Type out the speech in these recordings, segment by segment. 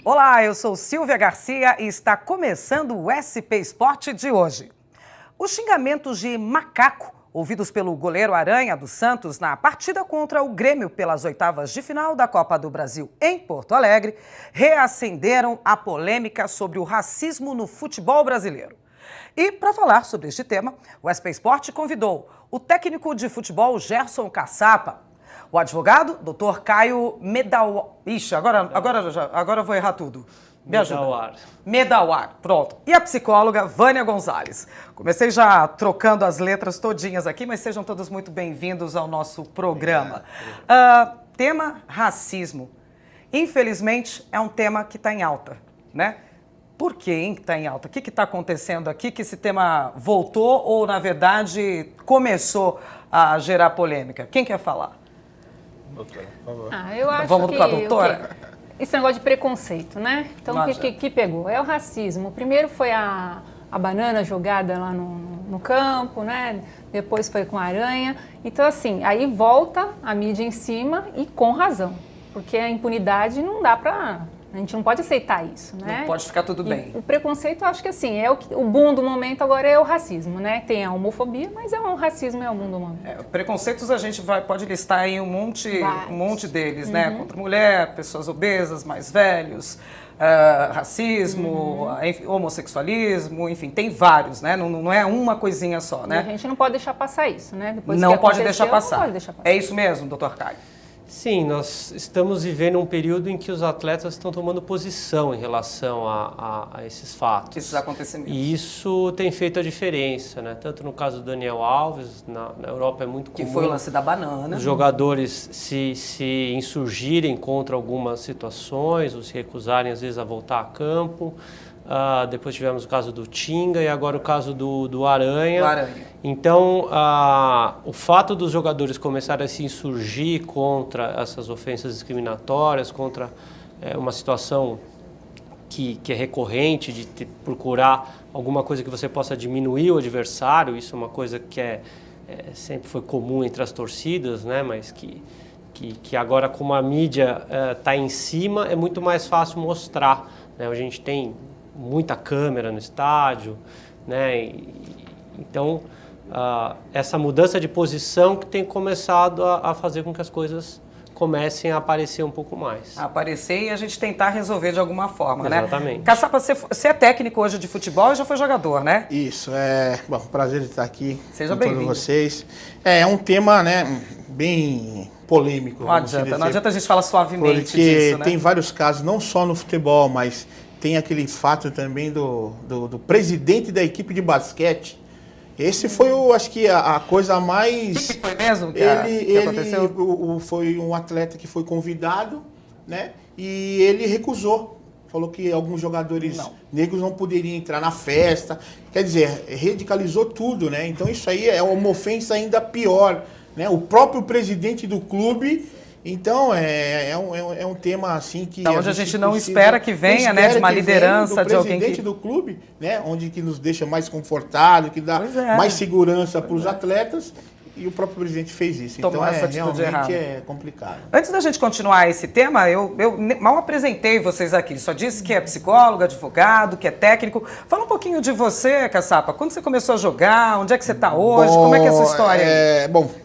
Olá, eu sou Silvia Garcia e está começando o SP Esporte de hoje. Os xingamentos de macaco ouvidos pelo goleiro Aranha do Santos na partida contra o Grêmio pelas oitavas de final da Copa do Brasil em Porto Alegre reacenderam a polêmica sobre o racismo no futebol brasileiro. E para falar sobre este tema, o SP Esporte convidou o técnico de futebol Gerson Caçapa, o advogado, Dr. Caio Medawar. Ixi, agora eu vou errar tudo. Me ajuda. Medawar, pronto. E a psicóloga Vânia Gonzalez. Comecei já trocando as letras todinhas aqui, mas sejam todos muito bem-vindos ao nosso programa. Tema racismo. Infelizmente, é um tema que está em alta, né? Por que está em alta? O que está acontecendo aqui que esse tema voltou ou, na verdade, começou a gerar polêmica? Quem quer falar? Doutora, por favor. Eu acho vamos com a doutora? Esse negócio de preconceito, né? Então, o que pegou? É o racismo. Primeiro foi a banana jogada lá no campo, né? Depois foi com a aranha. Então, assim, aí volta a mídia em cima e com razão. Porque a impunidade não dá pra... A gente não pode aceitar isso, né? Não pode ficar tudo bem. O preconceito, eu acho que assim, o boom do momento agora é o racismo, né? Tem a homofobia, mas o racismo é o boom do momento. Preconceitos a gente pode listar aí um monte deles, né? Contra mulher, pessoas obesas, mais velhos, racismo, homossexualismo, enfim, tem vários, né? Não é uma coisinha só, né? E a gente não pode deixar passar isso, né? Depois não pode deixar passar. Não pode deixar passar. É isso mesmo, doutor Caio? Sim, nós estamos vivendo um período em que os atletas estão tomando posição em relação a esses fatos. Esses acontecimentos. E isso tem feito a diferença, né? Tanto no caso do Daniel Alves, na Europa é muito comum. Que foi o lance da banana. Os jogadores se insurgirem contra algumas situações, ou se recusarem às vezes a voltar a campo. Depois tivemos o caso do Tinga e agora o caso do Aranha. Então, o fato dos jogadores começarem a se insurgir contra essas ofensas discriminatórias, contra uma situação que é recorrente, de procurar alguma coisa que você possa diminuir o adversário, isso é uma coisa que sempre foi comum entre as torcidas, né? Mas que agora, como a mídia está em cima, é muito mais fácil mostrar, né? A gente tem muita câmera no estádio, né? Então, essa mudança de posição que tem começado a fazer com que as coisas comecem a aparecer um pouco mais. Aparecer e a gente tentar resolver de alguma forma, Exatamente. né? Caçapa, você é técnico hoje de futebol e já foi jogador, né? Isso, bom, prazer de estar aqui Seja com bem-vindo. todos vocês. É um tema, né, bem polêmico. Não adianta a gente falar suavemente disso, né? Tem vários casos, não só no futebol, mas tem aquele fato também do presidente da equipe de basquete. Esse foi, acho que, a coisa mais... O que foi mesmo que aconteceu? Foi um atleta que foi convidado, né? E ele recusou. Falou que alguns jogadores negros não poderiam entrar na festa. Quer dizer, radicalizou tudo, né? Então isso aí é uma ofensa ainda pior, né? O próprio presidente do clube... Então, é um tema assim que... Então, onde a gente não espera que venha, né, de uma liderança de alguém que... presidente do clube, né, onde que nos deixa mais confortável, que dá mais segurança para os atletas, e o próprio presidente fez isso. Tomou então, essa atitude errada. É complicado. Antes da gente continuar esse tema, eu mal apresentei vocês aqui, só disse que é psicólogo, advogado, que é técnico. Fala um pouquinho de você, Caçapa. Quando você começou a jogar, onde é que você está hoje, como é que é essa história aí?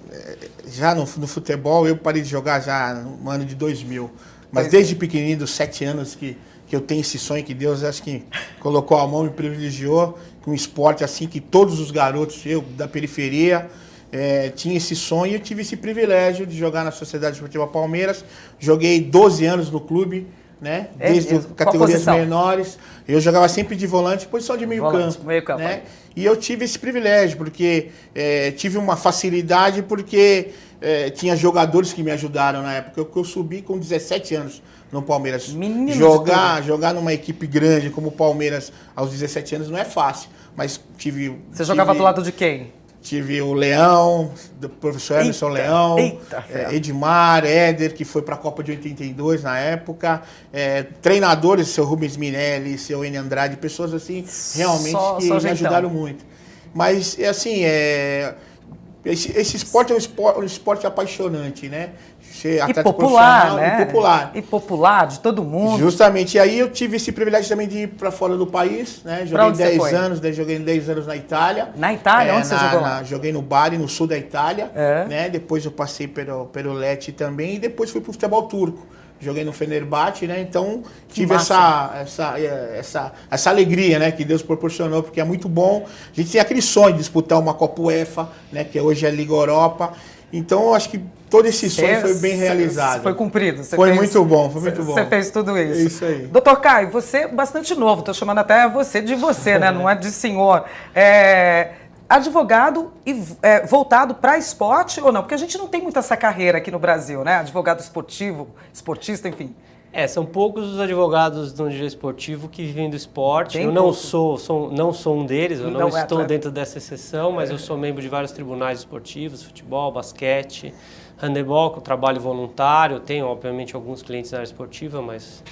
Já no futebol, eu parei de jogar já no ano de 2000. Mas desde pequenininho, dos 7 anos, que eu tenho esse sonho, que Deus acho que colocou a mão e me privilegiou com um esporte assim que todos os garotos, eu da periferia, tinha esse sonho. E eu tive esse privilégio de jogar na Sociedade Esportiva Palmeiras. Joguei 12 anos no clube, né? Desde categorias menores. Eu jogava sempre de volante, posição de meio campo. Né? E eu tive esse privilégio, porque tive uma facilidade, porque tinha jogadores que me ajudaram na época. Eu subi com 17 anos no Palmeiras. Jogar numa equipe grande como o Palmeiras aos 17 anos não é fácil. Mas Você jogava do lado de quem? Tive o Leão, do professor Emerson Leão, Edmar, Éder, que foi para a Copa de 82 na época, treinadores, seu Rubens Minelli, seu N. Andrade, pessoas assim, realmente que me ajudaram muito. Mas, assim, esse esporte é um esporte apaixonante, né? ser E atleta popular, profissional né? e popular. E popular, de todo mundo. Justamente. E aí eu tive esse privilégio também de ir para fora do país, né? Joguei onde você foi? 10 anos, daí joguei 10 anos na Itália. Na Itália? Onde você jogou lá? Joguei no Bari, no sul da Itália, É. né? Depois eu passei pelo Lecce também e depois fui pro futebol turco. Joguei no Fenerbahçe, né? Então tive essa alegria, né? Que Deus proporcionou, porque é muito bom. A gente tem aquele sonho de disputar uma Copa UEFA, né? Que hoje é a Liga Europa. Então eu acho que todo esse sonho foi bem realizado. Foi cumprido. Foi muito bom, foi muito bom. Você fez tudo isso. É isso aí. Doutor Caio, você é bastante novo, estou chamando até você de você, né? Não é de senhor. Advogado e voltado para esporte ou não? Porque a gente não tem muito essa carreira aqui no Brasil, né? Advogado esportivo, esportista, enfim. São poucos os advogados no direito esportivo que vivem do esporte. Bem eu não pouco. não sou um deles, eu não estou atleta. dentro dessa exceção, mas eu sou membro de vários tribunais esportivos, futebol, basquete, handebol, com trabalho voluntário. Tenho, obviamente, alguns clientes na área esportiva, mas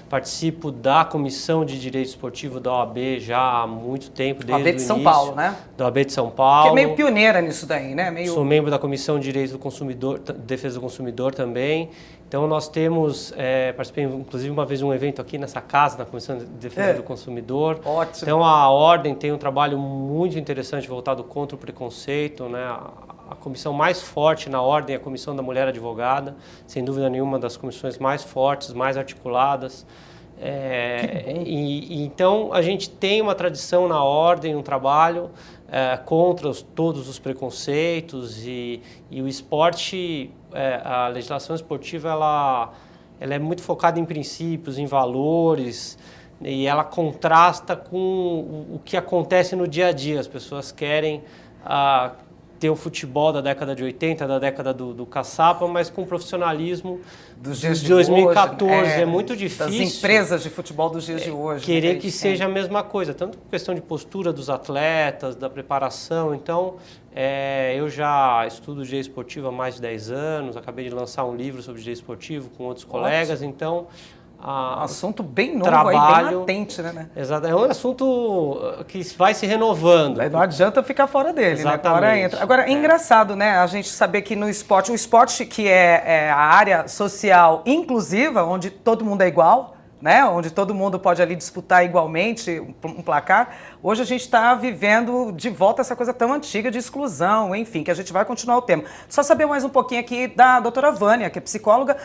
participo da Comissão de Direito Esportivo da OAB já há muito tempo, desde o OAB de São início. Paulo, né? Da OAB de São Paulo. Que é meio pioneira nisso daí, né? Sou membro da Comissão de Direitos do Consumidor, Defesa do Consumidor também. Então nós temos, participei inclusive uma vez de um evento aqui nessa casa, na Comissão de Defesa do Consumidor. Ótimo. Então a Ordem tem um trabalho muito interessante voltado contra o preconceito, né? A comissão mais forte na Ordem é a Comissão da Mulher Advogada, sem dúvida nenhuma das comissões mais fortes, mais articuladas. Então a gente tem uma tradição na Ordem, um trabalho contra todos os preconceitos e o esporte, a legislação esportiva ela é muito focada em princípios, em valores, e ela contrasta com o que acontece no dia a dia. As pessoas querem ter o futebol da década de 80, da década do caçapa, mas com profissionalismo dos dias de 2014. Hoje, é muito difícil. Das empresas de futebol dos dias de hoje. Querer que seja a mesma coisa, tanto por questão de postura dos atletas, da preparação. Então, eu já estudo direito esportivo há mais de 10 anos, acabei de lançar um livro sobre direito esportivo com outros colegas, então... Um assunto bem novo trabalho, aí, bem latente, né? Exato, é um assunto que vai se renovando. Não adianta ficar fora dele, exatamente, né? Agora, é engraçado, né? A gente saber que no esporte, o esporte que é a área social inclusiva, onde todo mundo é igual, né? Onde todo mundo pode ali disputar igualmente um placar. Hoje a gente está vivendo de volta essa coisa tão antiga de exclusão, enfim, que a gente vai continuar o tema. Só saber mais um pouquinho aqui da doutora Vânia, que é psicóloga.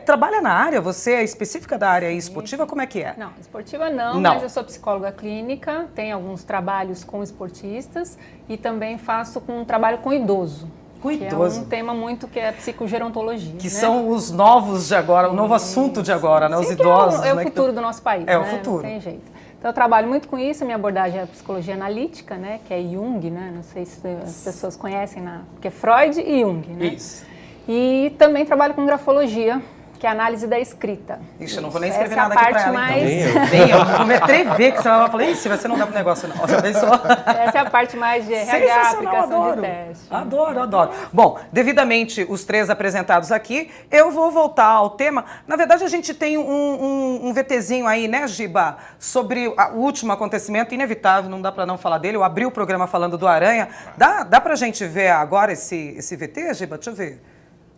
Trabalha na área, você é específica da área esportiva, como é que é? Não, esportiva não, mas eu sou psicóloga clínica, tenho alguns trabalhos com esportistas e também faço um trabalho com idoso. Com que idoso. é um tema muito que é a psicogerontologia. Que né? são os novos de agora, o novo assunto de agora, né? Os Sim, idosos. É o né? futuro do nosso país. É o né? futuro. Não tem jeito. Então eu trabalho muito com isso, minha abordagem é a psicologia analítica, né? Que é Jung, né? Não sei se as pessoas conhecem, porque é Freud e Jung, né? Isso. E também trabalho com grafologia, que é a análise da escrita. Ixi, eu não vou nem escrever Essa nada é a aqui parte pra ela, mais... então. Eu vou meter ver que senão ela fala, se você não dá pro negócio não. Você vem só... Essa é a parte mais de RH, aplicação adoro. de teste. Adoro. Bom, devidamente os três apresentados aqui, eu vou voltar ao tema. Na verdade, a gente tem um VTzinho aí, né, Giba, sobre o último acontecimento inevitável, não dá pra não falar dele. Eu abri o programa falando do Aranha. Dá pra gente ver agora esse VT, Giba? Deixa eu ver.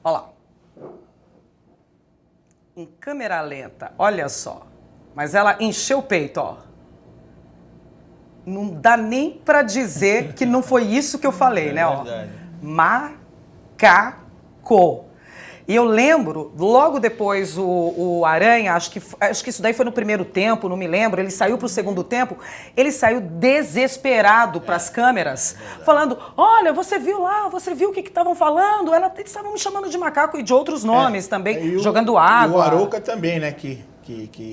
Olha lá. Em câmera lenta, olha só. Mas ela encheu o peito, ó. Não dá nem pra dizer que não foi isso que eu falei, né? Ó. Macaco. E eu lembro, logo depois o Aranha, acho que isso daí foi no primeiro tempo, não me lembro, ele saiu pro segundo tempo, ele saiu desesperado pras câmeras, falando, olha, você viu lá, você viu o que estavam falando? Eles estavam me chamando de macaco e de outros nomes também, jogando água. E o Arouca também, né, que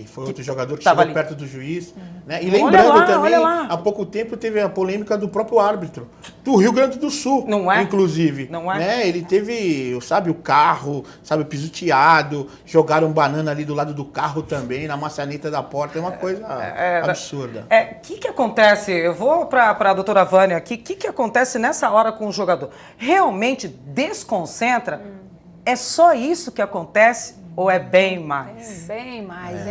foi outro jogador que chegou ali perto do juiz. Né? E lembrando também, há pouco tempo teve a polêmica do próprio árbitro, do Rio Grande do Sul, não é? Inclusive. Não é? Né? Ele teve, sabe, o carro, sabe, pisoteado, jogaram banana ali do lado do carro também, na maçaneta da porta, é uma coisa absurda. O que acontece, eu vou para a doutora Vânia aqui, o que acontece nessa hora com o jogador? Realmente desconcentra? É só isso que acontece? Ou é bem mais? Bem mais.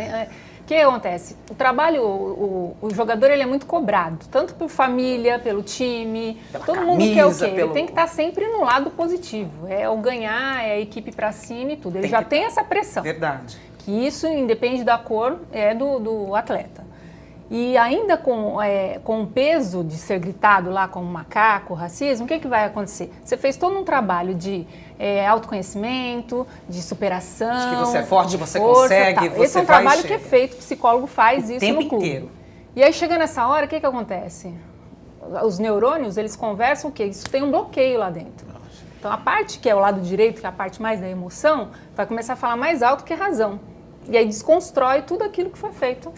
que acontece? O trabalho, o jogador ele é muito cobrado, tanto por família, pelo time, pela todo camisa, mundo quer o quê? pelo... Ele tem que estar sempre no lado positivo, é o ganhar, é a equipe para cima e tudo. Ele já tem essa pressão. Verdade. Que isso, independe da cor, é do atleta. E ainda com o peso de ser gritado lá como macaco, racismo, o que vai acontecer? Você fez todo um trabalho de autoconhecimento, de superação. Acho que você é forte, você força, consegue, você esse é um vai trabalho e que é chega. feito, o psicólogo faz O isso tempo no clube. inteiro. E aí chega nessa hora, o que acontece? Os neurônios, eles conversam o quê? Isso tem um bloqueio lá dentro. Então a parte que é o lado direito, que é a parte mais da emoção, vai começar a falar mais alto que a razão. E aí desconstrói tudo aquilo que foi feito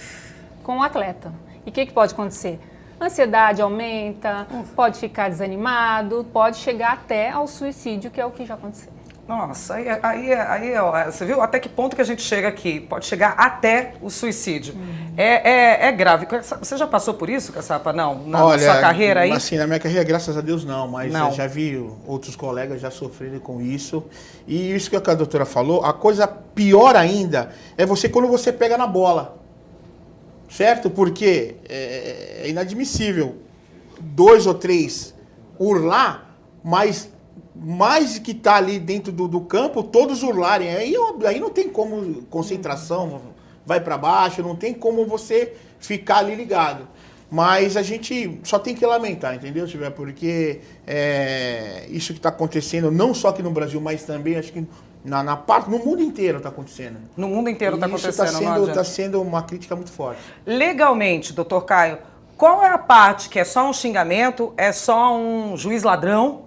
com o atleta. E o que pode acontecer? A ansiedade aumenta, pode ficar desanimado, pode chegar até ao suicídio, que é o que já aconteceu. Nossa, aí ó, você viu até que ponto que a gente chega aqui? Pode chegar até o suicídio. É grave. Você já passou por isso, Caçapa? Não? Na sua carreira aí? Assim, na minha carreira, graças a Deus, não. Mas não. Eu já vi outros colegas já sofrerem com isso. E isso que a doutora falou, a coisa pior ainda é quando você pega na bola. Certo? Porque é inadmissível 2 ou 3 urlar, mas mais que tá ali dentro do campo, todos urlarem. Aí não tem como concentração, vai para baixo, não tem como você ficar ali ligado. Mas a gente só tem que lamentar, entendeu, Silvia? Porque isso que está acontecendo, não só aqui no Brasil, mas também, acho que no mundo inteiro está acontecendo. No mundo inteiro está acontecendo. Está sendo uma crítica muito forte. Legalmente, doutor Caio, qual é a parte que é só um xingamento, é só um juiz ladrão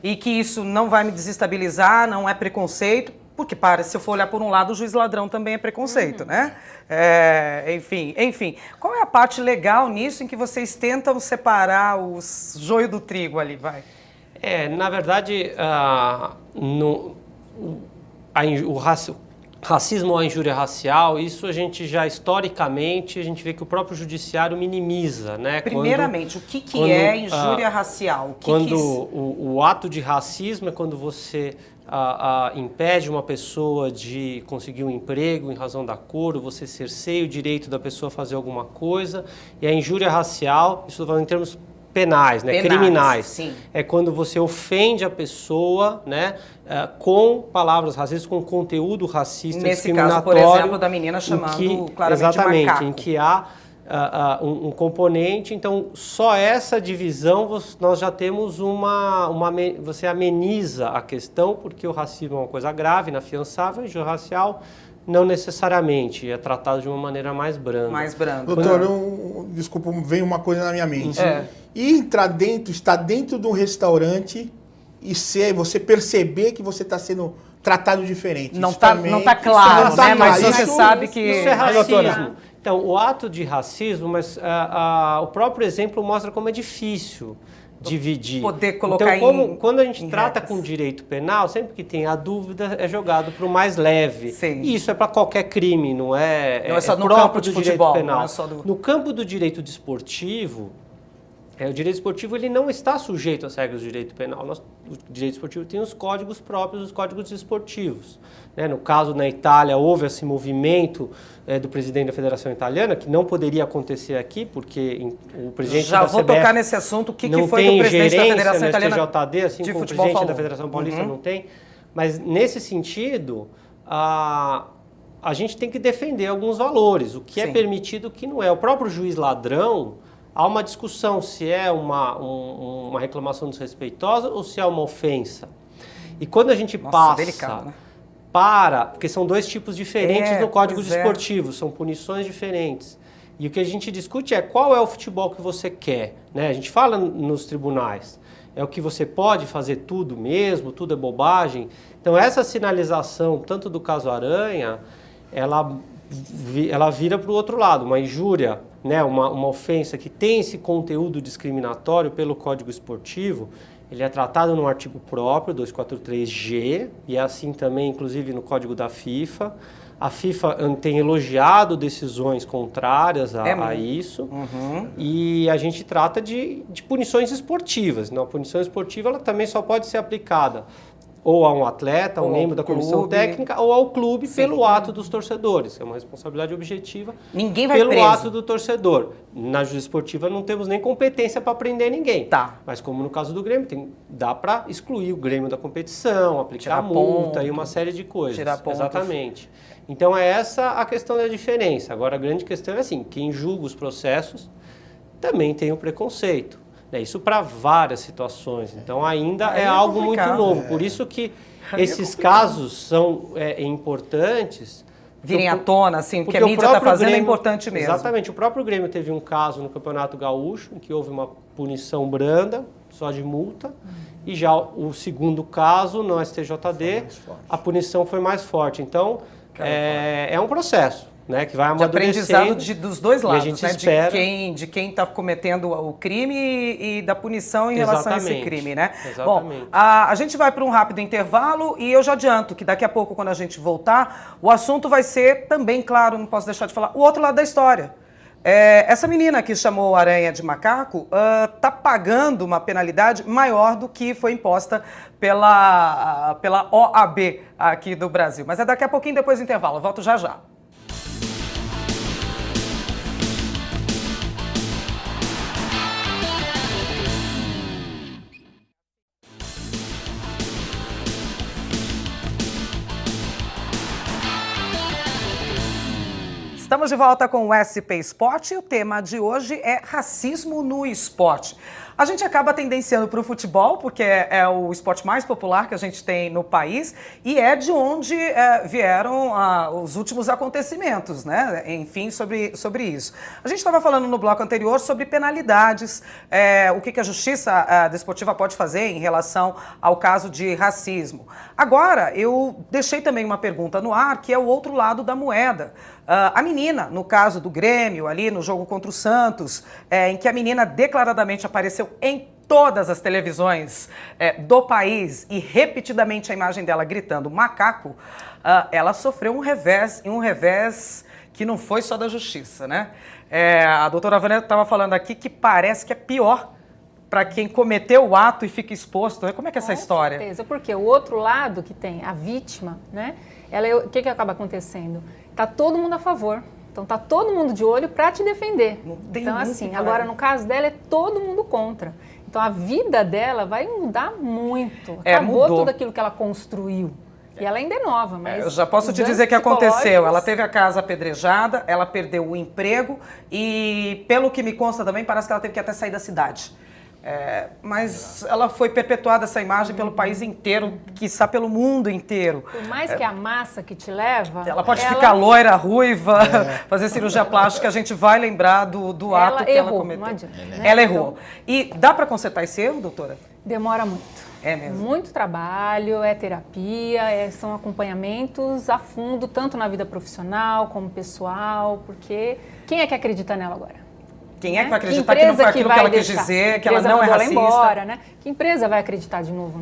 e que isso não vai me desestabilizar, não é preconceito? Porque, se eu for olhar por um lado, o juiz ladrão também é preconceito, né? Enfim, qual é a parte legal nisso em que vocês tentam separar o joio do trigo ali, vai? Na verdade, o racismo ou a injúria racial, isso a gente já historicamente, a gente vê que o próprio judiciário minimiza, né? Primeiramente, o que é injúria racial? O ato de racismo é quando você impede uma pessoa de conseguir um emprego em razão da cor, ou você cerceia o direito da pessoa a fazer alguma coisa, e a injúria racial, isso estou falando em termos penais, né? Criminais. Sim. É quando você ofende a pessoa, né, com palavras racistas, com conteúdo racista, discriminatório. Nesse caso, por exemplo, da menina chamando claramente exatamente, macaco. em que há um componente, então só essa divisão nós já temos você ameniza a questão, porque o racismo é uma coisa grave, inafiançável, e o racial não necessariamente, é tratado de uma maneira mais branda. Mais branda. Doutor, desculpa, veio uma coisa na minha mente. E estar dentro de um restaurante e você perceber que você está sendo tratado diferente. Não está claro, né? Mas você sabe que... Isso é racismo. Então, o ato de racismo, mas o próprio exemplo mostra como é difícil dividir. Poder colocar quando a gente trata com direito penal, sempre que tem a dúvida, é jogado para o mais leve. Sim. E isso é para qualquer crime, não é só no próprio campo de do futebol, direito penal. não é só do... No campo do direito desportivo, o direito esportivo ele não está sujeito às regras do direito penal. O direito esportivo tem os códigos próprios, os códigos esportivos. No caso, na Itália, houve esse movimento do presidente da Federação Italiana, que não poderia acontecer aqui, porque o presidente da CBF... Já vou tocar nesse assunto, o que foi que o presidente da Federação Italiana TJD, assim como o presidente da Federação Paulista não tem. Mas, nesse sentido, a gente tem que defender alguns valores, o que é permitido e o que não é. O próprio juiz ladrão... Há uma discussão se é uma reclamação desrespeitosa ou se é uma ofensa. E quando a gente passa delicado, né? porque são dois tipos diferentes no Código Desportivo, são punições diferentes. E o que a gente discute é qual é o futebol que você quer, né? A gente fala nos tribunais, é o que você pode fazer tudo mesmo, tudo é bobagem. Então essa sinalização, tanto do caso Aranha, ela vira para o outro lado, uma injúria, né, uma ofensa que tem esse conteúdo discriminatório pelo Código Esportivo, ele é tratado no artigo próprio, 243G, e é assim também, inclusive, no Código da FIFA. A FIFA tem elogiado decisões contrárias a isso, e a gente trata de punições esportivas. A punição esportiva ela também só pode ser aplicada ou a um atleta, a um Ou membro ao da comissão clube. técnica, ou ao clube Sim. pelo ato dos torcedores. É uma responsabilidade objetiva Ninguém vai pelo preso. ato do torcedor. Na justiça esportiva não temos nem competência para prender ninguém. Tá. Mas como no caso do Grêmio, dá para excluir o Grêmio da competição, aplicar Tirar a multa ponto. e uma série de coisas. Tirar pontos. Exatamente. Então é essa a questão da diferença. Agora a grande questão é assim, quem julga os processos também tem o preconceito. Isso para várias situações. Então ainda Aí é é algo muito complicado. novo. Por isso que Aí é esses complicado. casos são importantes. Virem à tona, assim, o que a Porque o mídia está próprio fazendo é Grêmio- importante mesmo. Exatamente. O próprio Grêmio teve um caso no Campeonato Gaúcho, em que houve uma punição branda, só de multa. E já o segundo caso, no STJD, a punição foi mais forte. Então, é um processo, né, que vai De amadurecendo. aprendizado dos dois e a lados, gente né? espera- De quem está cometendo o crime e da punição em relação a esse Exatamente. crime, né? Exatamente. Bom, a gente vai para um rápido intervalo e eu já adianto que daqui a pouco, quando a gente voltar, o assunto vai ser também, claro, não posso deixar de falar, o outro lado da história. Essa menina que chamou o Aranha de macaco está pagando uma penalidade maior do que foi imposta pela OAB aqui do Brasil. Mas é daqui a pouquinho, depois do intervalo. Eu volto já já. Estamos de volta com o SP Sport e o tema de hoje é racismo no esporte. A gente acaba tendenciando para o futebol, porque é o esporte mais popular que a gente tem no país e é de onde vieram os últimos acontecimentos, né? Enfim, sobre isso. A gente estava falando no bloco anterior sobre penalidades, o que a Justiça Desportiva pode fazer em relação ao caso de racismo. Agora, eu deixei também uma pergunta no ar, que é o outro lado da moeda. A menina, no caso do Grêmio, ali no jogo contra o Santos, em que a menina declaradamente apareceu em todas as televisões do país e repetidamente a imagem dela gritando macaco, ela sofreu um revés que não foi só da justiça, né? A doutora Vânia estava falando aqui que parece que é pior para quem cometeu o ato e fica exposto. Como é que é essa história? Com certeza, porque o outro lado que tem a vítima, né? O que acaba acontecendo? Tá todo mundo a favor. Então tá todo mundo de olho para te defender. Então assim, agora no caso dela é todo mundo contra. Então a vida dela vai mudar muito. Acabou mudou. tudo aquilo que ela construiu. E ela ainda é nova, mas... Eu já posso te dizer o que aconteceu. Ela teve a casa apedrejada, ela perdeu o emprego e, pelo que me consta também, parece que ela teve que até sair da cidade. Mas ela foi perpetuada, essa imagem, pelo país inteiro, quiçá pelo mundo inteiro. Por mais que a massa que te leva... Ela pode ficar loira, ruiva, fazer cirurgia plástica, a gente vai lembrar do ato que ela cometeu. Não adianta, né? Ela errou. E dá para consertar esse erro, doutora? Demora muito. É mesmo? Muito trabalho, terapia, são acompanhamentos a fundo, tanto na vida profissional como pessoal, porque quem é que acredita nela agora? Quem é que vai acreditar que não foi aquilo que ela quis dizer, que ela não é racista? Embora, né? Que empresa vai acreditar de novo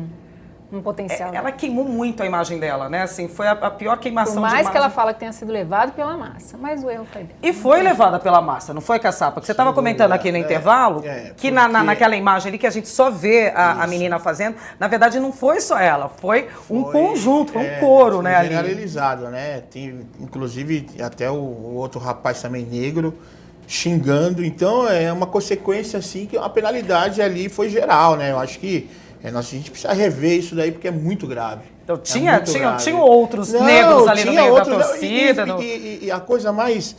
no potencial? Ela queimou muito a imagem dela, né? Assim, foi a pior queimação de Por mais imagem. que ela fala que tenha sido levado pela massa, mas o erro foi dela. E foi levada pela massa, não foi, Caçapa? Porque você estava comentando aqui no intervalo que naquela imagem ali que a gente só vê a menina fazendo, na verdade não foi só ela, foi um conjunto, foi um coro, né? Ali. Generalizado, né? Tem, inclusive, até o outro rapaz também negro xingando. Então, é uma consequência, assim, que a penalidade ali foi geral, né? Eu acho que a gente precisa rever isso daí, porque é muito grave. Então, tinham outros negros ali no meio da torcida. E a coisa mais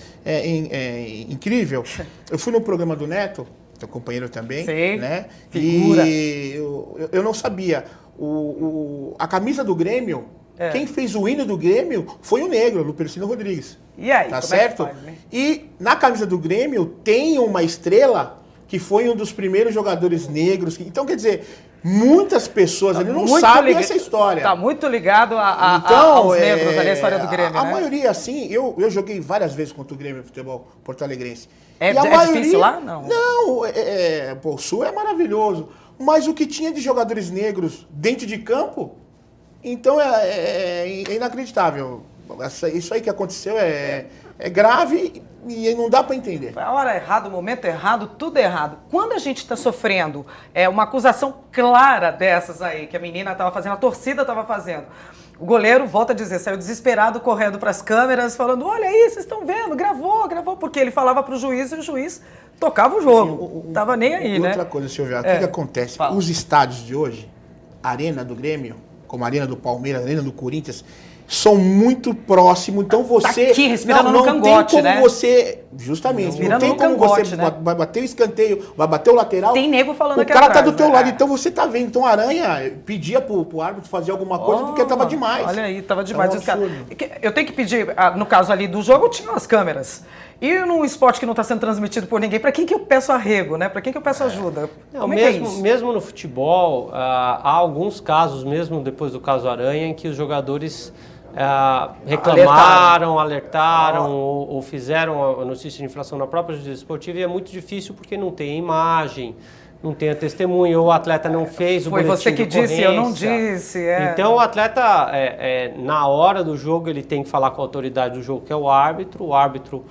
incrível, eu fui no programa do Neto, teu companheiro também, Sim, né? figura. E eu não sabia. A camisa do Grêmio, quem fez o hino do Grêmio foi o negro, Lupercino Rodrigues. E aí, tá como certo? É que faz, né? E na camisa do Grêmio tem uma estrela que foi um dos primeiros jogadores negros. Então, quer dizer, muitas pessoas ali não sabem essa história. Tá muito ligado aos negros ali, a história do Grêmio, a né? maioria, assim, eu joguei várias vezes contra o Grêmio Futebol Porto Alegrense. É difícil lá? Não. Não, o Sul é maravilhoso. Mas o que tinha de jogadores negros dentro de campo, então é inacreditável. Isso aí que aconteceu é grave E não dá para entender. Foi a hora errada, o momento errado, tudo errado. Quando a gente está sofrendo uma acusação clara dessas aí, que a menina estava fazendo, a torcida estava fazendo, o goleiro, volta a dizer, saiu desesperado, correndo para as câmeras, falando, olha aí, vocês estão vendo, gravou, porque ele falava para o juiz e o juiz tocava o jogo. Tava nem aí, né? Outra coisa, Silvio, o que acontece? Fala. Os estádios de hoje, a arena do Grêmio, como a arena do Palmeiras, a arena do Corinthians, são muito próximos, então você... Tá aqui, respirando no cangote, não tem como né? você... Justamente, não tem no como cangote, você né? vai bater o escanteio, vai bater o lateral. Tem nego falando o aqui cara tá atrás, do teu né? lado, então você tá vendo. Então a Aranha pedia pro árbitro fazer alguma coisa porque tava demais. Olha aí, tava demais. É um absurdo. Eu tenho que pedir, no caso ali do jogo, tinha as câmeras. E num esporte que não está sendo transmitido por ninguém, para quem que eu peço arrego, né? Para quem que eu peço ajuda? Não, Como é mesmo, isso? mesmo no futebol, há alguns casos, mesmo depois do caso Aranha, em que os jogadores reclamaram, alertaram ou fizeram a notícia de infração na própria justiça esportiva, e é muito difícil porque não tem imagem, não tem a testemunha, ou o atleta não fez o boletim de ocorrência. Foi você que disse, eu não disse. Então o atleta, na hora do jogo, ele tem que falar com a autoridade do jogo, que é o árbitro. O árbitro,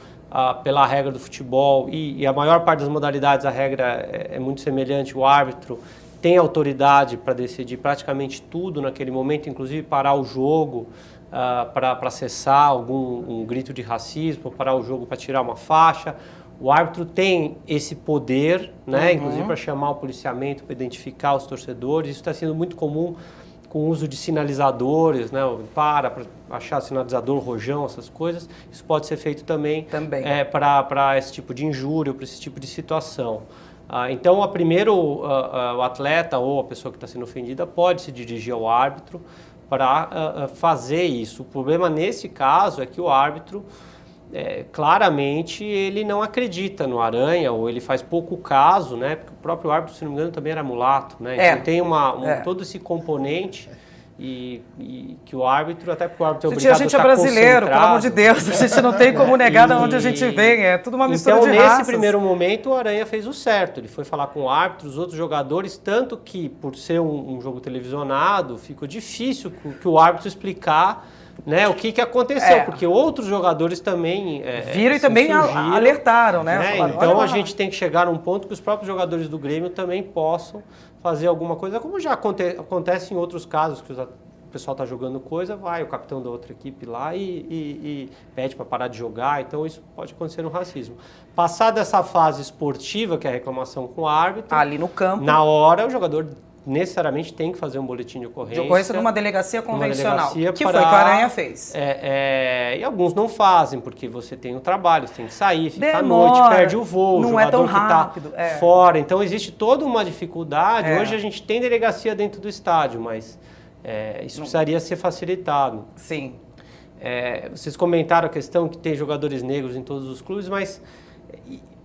pela regra do futebol, e a maior parte das modalidades, a regra é muito semelhante, o árbitro tem autoridade para decidir praticamente tudo naquele momento, inclusive parar o jogo, para cessar um grito de racismo, parar o jogo para tirar uma faixa. O árbitro tem esse poder, né, inclusive para chamar o policiamento, para identificar os torcedores. Isso está sendo muito comum com o uso de sinalizadores, né, para achar sinalizador, rojão, essas coisas. Isso pode ser feito também. Para esse tipo de injúria, para esse tipo de situação. Então, o atleta ou a pessoa que está sendo ofendida pode se dirigir ao árbitro para fazer isso. O problema nesse caso é que o árbitro, claramente, ele não acredita no Aranha, ou ele faz pouco caso, né? Porque o próprio árbitro, se não me engano, também era mulato, né? Então tem todo esse componente e que o árbitro, até porque o árbitro é obrigado a estar concentrado. A gente é brasileiro, pelo amor de Deus, a gente não tem como negar de onde a gente vem, é tudo uma mistura de raças. Então, nesse primeiro momento, o Aranha fez o certo, ele foi falar com o árbitro, os outros jogadores, tanto que, por ser um jogo televisionado, ficou difícil que o árbitro explicar, né, o que aconteceu, porque outros jogadores também viram e também alertaram, né? Falaram, então a gente tem que chegar num ponto que os próprios jogadores do Grêmio também possam fazer alguma coisa, como já acontece em outros casos, que o pessoal está jogando coisa, vai o capitão da outra equipe lá e pede para parar de jogar, então isso pode acontecer no racismo. Passada essa fase esportiva, que é a reclamação com o árbitro, ali no campo, na hora o jogador necessariamente tem que fazer um boletim de ocorrência. De ocorrência numa delegacia convencional, que foi o que a Aranha fez. E alguns não fazem, porque você tem o trabalho, você tem que sair, fica à noite, perde o voo, não o jogador é tão rápido, que está fora. Então existe toda uma dificuldade. Hoje a gente tem delegacia dentro do estádio, mas isso precisaria ser facilitado. Sim. Vocês comentaram a questão que tem jogadores negros em todos os clubes, mas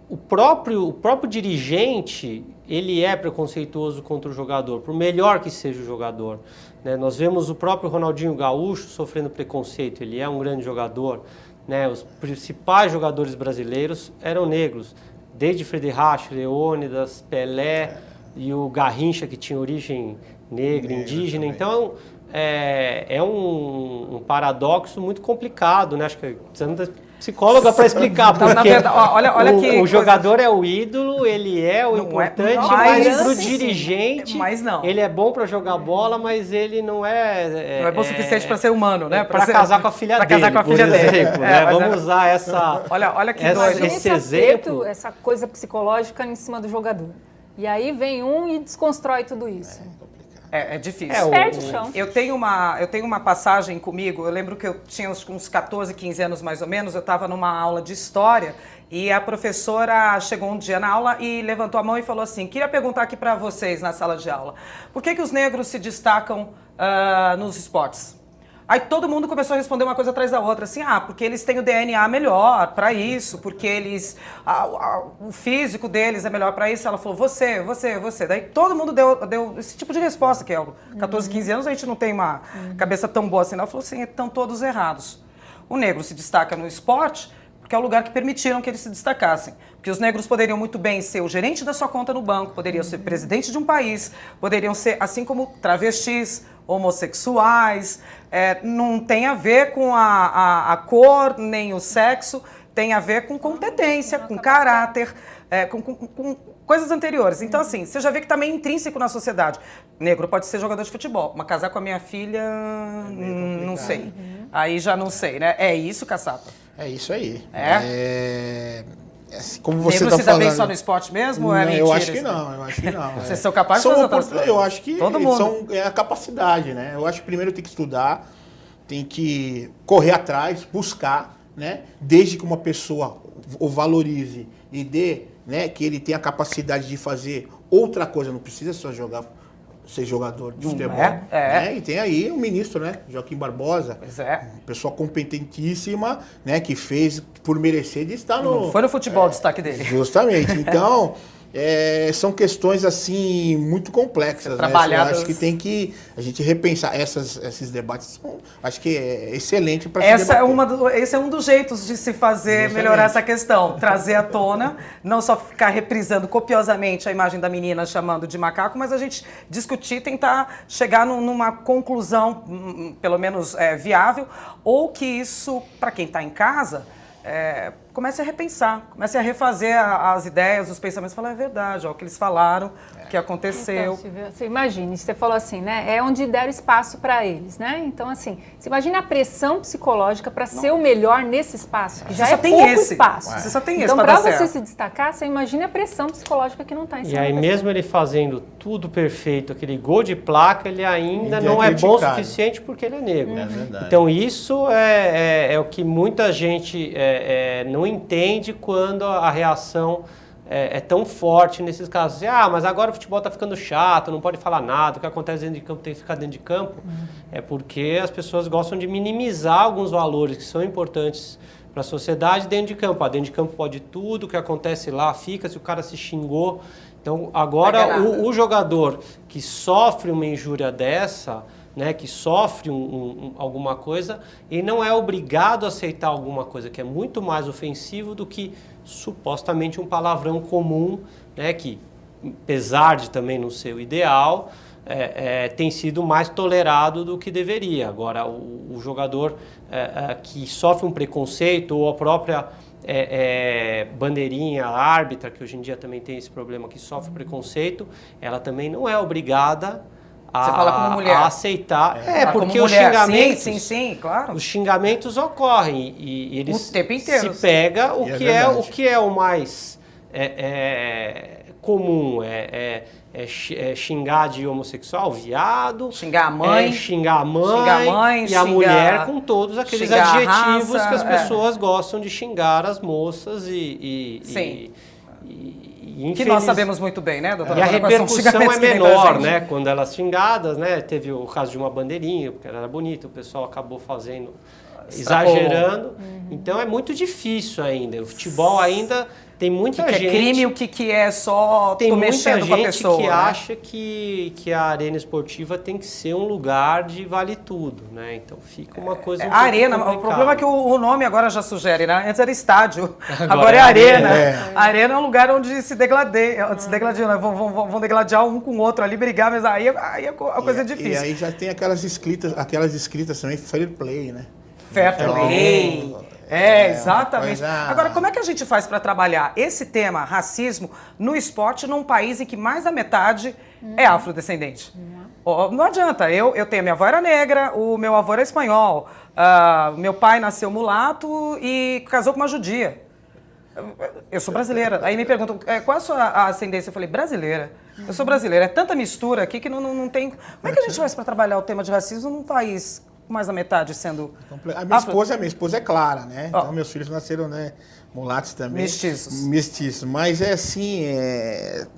o próprio dirigente, ele é preconceituoso contra o jogador, por melhor que seja o jogador, né? Nós vemos o próprio Ronaldinho Gaúcho sofrendo preconceito, ele é um grande jogador, né? Os principais jogadores brasileiros eram negros, desde Frederich, Leônidas, Pelé e o Garrincha, que tinha origem negra, indígena. Também. Então, é um paradoxo muito complicado, né? Acho que precisamos psicóloga para explicar, porque na verdade, olha que o jogador é o ídolo, ele é o importante, mas para o dirigente, ele é bom para jogar bola, mas ele não é bom o suficiente para ser humano, né? Para casar com a filha dele. Para casar com a filha dele. Né? Vamos usar essa. Olha que doido. Esse exemplo, essa coisa psicológica em cima do jogador. E aí vem e desconstrói tudo isso. É difícil. Perde o chão. Eu tenho uma passagem comigo, eu lembro que eu tinha uns 14, 15 anos mais ou menos, eu estava numa aula de história e a professora chegou um dia na aula e levantou a mão e falou assim, queria perguntar aqui para vocês na sala de aula, por que os negros se destacam nos esportes? Aí todo mundo começou a responder uma coisa atrás da outra, assim, porque eles têm o DNA melhor para isso, porque eles, o físico deles é melhor para isso. Ela falou, você. Daí todo mundo deu esse tipo de resposta, que é 14, 15 anos, a gente não tem uma cabeça tão boa assim. Ela falou assim, estão todos errados. O negro se destaca no esporte porque é o lugar que permitiram que eles se destacassem. Porque os negros poderiam muito bem ser o gerente da sua conta no banco, poderiam ser presidente de um país, poderiam ser, assim como travestis, homossexuais, não tem a ver com a cor nem o sexo, tem a ver com competência, com caráter, com coisas anteriores. Então, assim, você já vê que está meio intrínseco na sociedade. Negro pode ser jogador de futebol, mas casar com a minha filha, não sei. Aí já não sei, né? É isso, Caçapa? É isso aí. Como você está falando... se dá bem só no esporte mesmo? Ou é mentira? Eu acho que não, Vocês são capazes de fazer outras coisas? Eu acho que todo mundo. É a capacidade, né? Eu acho que primeiro tem que estudar, tem que correr atrás, buscar, né? Desde que uma pessoa o valorize e dê, né? Que ele tenha a capacidade de fazer outra coisa, não precisa só ser jogador de futebol. Né? E tem aí o ministro, né? Joaquim Barbosa. Pois é. Uma pessoa competentíssima, né? Que fez por merecer de estar no... Não foi no futebol o destaque dele. Justamente. Então, são questões, assim, muito complexas. Né? Eu acho que tem que a gente repensar. Esses debates, acho que é excelente para se debater. Esse é um dos jeitos de se fazer melhorar essa questão. Trazer à tona, não só ficar reprisando copiosamente a imagem da menina chamando de macaco, mas a gente discutir, tentar chegar numa conclusão, pelo menos viável, ou que isso, para quem está em casa... comece a repensar, comece a refazer as ideias, os pensamentos, falar, é verdade, ó, o que eles falaram, o que aconteceu. Então, Silvia, você imagine, você falou assim, né? É onde deram espaço para eles, né? Então, assim, você imagina a pressão psicológica para ser o melhor nesse espaço, que já é pouco espaço. Você só tem esse então, para dar você certo. se destacar, você imagina a pressão psicológica que não está em cima. E aí, mesmo ele fazendo tudo perfeito, aquele gol de placa, ele ainda não é bom o suficiente porque ele é negro. É verdade. Então, isso é o que muita gente não entende quando a reação é tão forte nesses casos. Mas agora o futebol está ficando chato, não pode falar nada, o que acontece dentro de campo tem que ficar dentro de campo. É porque as pessoas gostam de minimizar alguns valores que são importantes para a sociedade dentro de campo. Dentro de campo pode tudo, o que acontece lá fica, se o cara se xingou. Então, agora o jogador que sofre uma injúria dessa... Né, que sofre alguma coisa, e não é obrigado a aceitar alguma coisa que é muito mais ofensivo do que supostamente um palavrão comum, né, que, apesar de também não ser o ideal, tem sido mais tolerado do que deveria. Agora, o jogador que sofre um preconceito, ou a própria bandeirinha árbitra, que hoje em dia também tem esse problema, que sofre preconceito, ela também não é obrigada Você fala como mulher. A aceitar. Porque os mulher. xingamentos. Sim, claro. Os xingamentos ocorrem e eles o tempo inteiro. se pega o que é o mais comum. Xingar de homossexual, viado. Xingar a mãe. Xingar a mãe. E a mulher com todos aqueles adjetivos que as pessoas gostam de xingar as moças Sim. Que nós sabemos muito bem, né, doutora? E a repercussão é menor, né? Quando elas xingadas, né? Teve o caso de uma bandeirinha, porque ela era bonita, o pessoal acabou fazendo, exagerando. Então é muito difícil ainda. O futebol ainda tem muita gente... é crime, o que é só tem muita mexendo com a pessoa. Tem muita gente que acha que a arena esportiva tem que ser um lugar de vale tudo, né? Então fica uma coisa um pouco arena, complicada. o problema é que o nome agora já sugere, né? Antes era estádio, agora é arena. A arena é um lugar onde se degladiam, né? Vão degladiar um com o outro ali, brigar, mas aí a coisa é difícil. E aí já tem aquelas escritas também, fair play, né? Fair play. Exatamente. Agora, como é que a gente faz para trabalhar esse tema, racismo, no esporte, num país em que mais da metade é afrodescendente? Não adianta. Eu tenho, minha avó era negra, o meu avô era espanhol, meu pai nasceu mulato e casou com uma judia. Eu sou brasileira. Aí me perguntam, qual é a sua ascendência? Eu falei, brasileira. Eu sou brasileira. É tanta mistura aqui que não tem... Como é que a gente faz para trabalhar o tema de racismo num país... mais da metade sendo... A minha esposa é clara, né? Então, meus filhos nasceram, né? Mulatos também. Mestiços. Mas assim,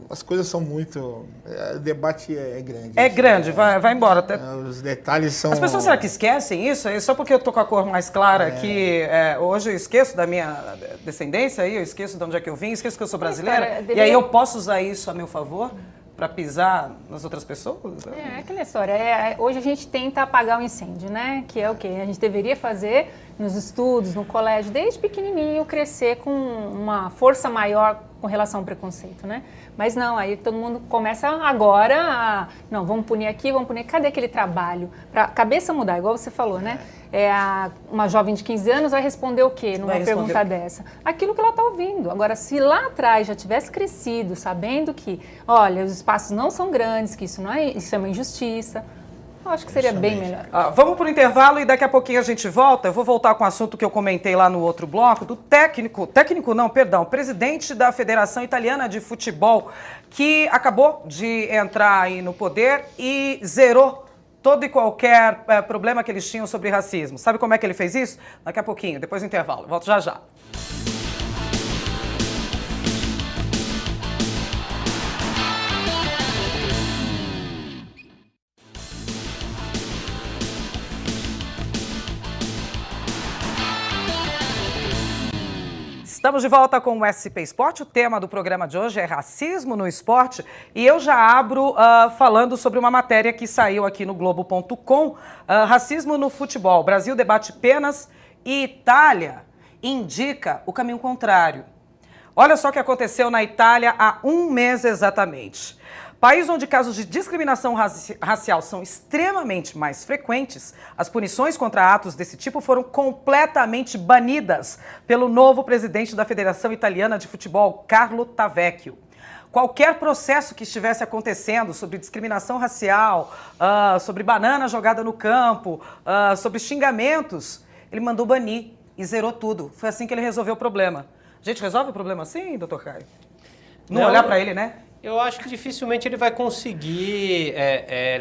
as coisas são muito... o debate é grande. É grande, vai embora. Os detalhes são... As pessoas, será que esquecem isso? Só porque eu tô com a cor mais clara que hoje eu esqueço da minha descendência, eu esqueço de onde é que eu vim, esqueço que eu sou brasileira. E aí eu posso usar isso a meu favor? Para pisar nas outras pessoas? Aquela história. Hoje a gente tenta apagar o incêndio, né? Que é o que a gente deveria fazer, nos estudos, no colégio, desde pequenininho, crescer com uma força maior com relação ao preconceito, né? Mas não, aí todo mundo começa agora a... Não, vamos punir aqui, vamos punir... Cadê aquele trabalho? Para a cabeça mudar, igual você falou, né? Uma jovem de 15 anos vai responder o quê numa pergunta dessa? Aquilo que ela está ouvindo. Agora, se lá atrás já tivesse crescido, sabendo que, olha, os espaços não são grandes, que isso é uma injustiça... Eu acho que seria bem melhor. Vamos para o intervalo e daqui a pouquinho a gente volta. Eu vou voltar com o assunto que eu comentei lá no outro bloco, do presidente da Federação Italiana de Futebol, que acabou de entrar aí no poder e zerou todo e qualquer problema que eles tinham sobre racismo. Sabe como é que ele fez isso? Daqui a pouquinho, depois do intervalo. Volto já já. Estamos de volta com o SP Esporte. O tema do programa de hoje é racismo no esporte. E eu já abro falando sobre uma matéria que saiu aqui no Globo.com. Racismo no futebol. Brasil debate penas e Itália indica o caminho contrário. Olha só o que aconteceu na Itália há um mês exatamente. País onde casos de discriminação racial são extremamente mais frequentes, as punições contra atos desse tipo foram completamente banidas pelo novo presidente da Federação Italiana de Futebol, Carlo Tavecchio. Qualquer processo que estivesse acontecendo sobre discriminação racial, sobre banana jogada no campo, sobre xingamentos, ele mandou banir e zerou tudo. Foi assim que ele resolveu o problema. A gente resolve o problema assim, doutor Caio? Não olhar para ele, né? Eu acho que dificilmente ele vai conseguir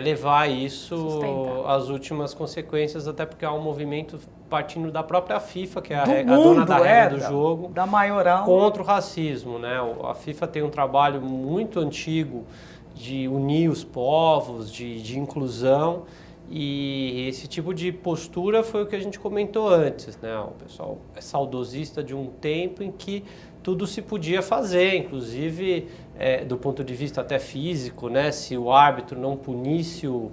levar isso às últimas consequências, até porque há um movimento partindo da própria FIFA, que é a dona da regra do jogo, da maioral, contra o racismo, né? A FIFA tem um trabalho muito antigo de unir os povos, de inclusão, e esse tipo de postura foi o que a gente comentou antes, né? O pessoal é saudosista de um tempo em que tudo se podia fazer, inclusive do ponto de vista até físico, né? Se o árbitro não punisse o